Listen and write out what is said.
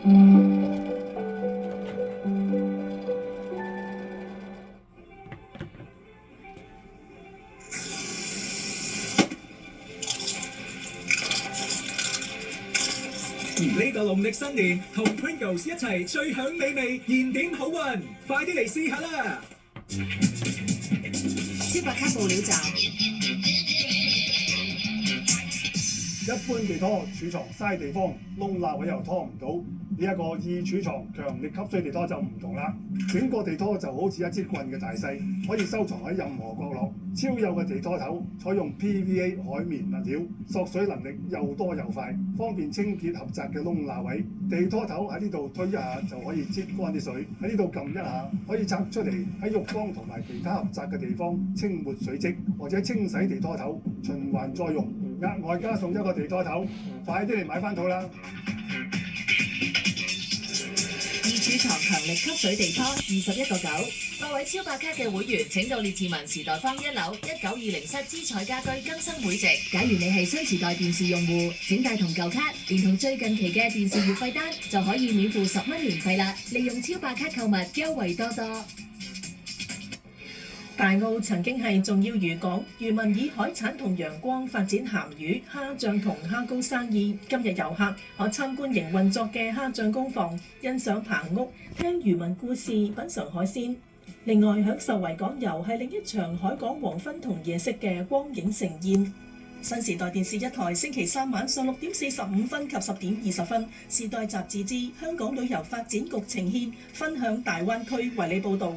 呢個農曆新年同 Pringles 一齊最享美味，燃點好運，快啲嚟試下啦！超白卡布料站，一般地拖儲藏嘥地方，窿罅位又拖唔到。呢一個易儲藏強力吸水地拖就唔同啦，整個地拖就好似一支棍嘅大細，可以收藏喺任何角落。超幼嘅地拖頭採用 PVA 海綿物料，索水能力又多又快，方便清潔狹窄嘅窿罅位。地拖頭喺呢度推一下就可以擠乾啲水，喺呢度撳一下可以拆出嚟喺浴缸同埋其他狹窄嘅地方清抹水漬，或者清洗地拖頭，循環再用。額外加送一個地拖頭，快啲嚟買翻套啦！易儲藏強力吸水地拖21.9，各位超白卡嘅會員請到列治文時代坊1樓1920室姿彩家居更新會籍。假如你係新時代電視用戶，請帶同舊卡，連同最近期嘅電視月費單，就可以免付10蚊年費啦。利用超白卡購物，優惠多多。大澳曾經係重要漁港，漁民以海產同陽光發展鹹魚、蝦醬同蝦膏生意。今日遊客可參觀營運作嘅蝦醬工房，欣賞棚屋，聽漁民故事，品嚐海鮮。另外，享受維港遊係另一場海港黃昏同夜色嘅光影盛宴。新時代電視一台星期三晚上6:45及10:20，時代雜誌之香港旅遊發展局呈獻，分享大灣區為你報導。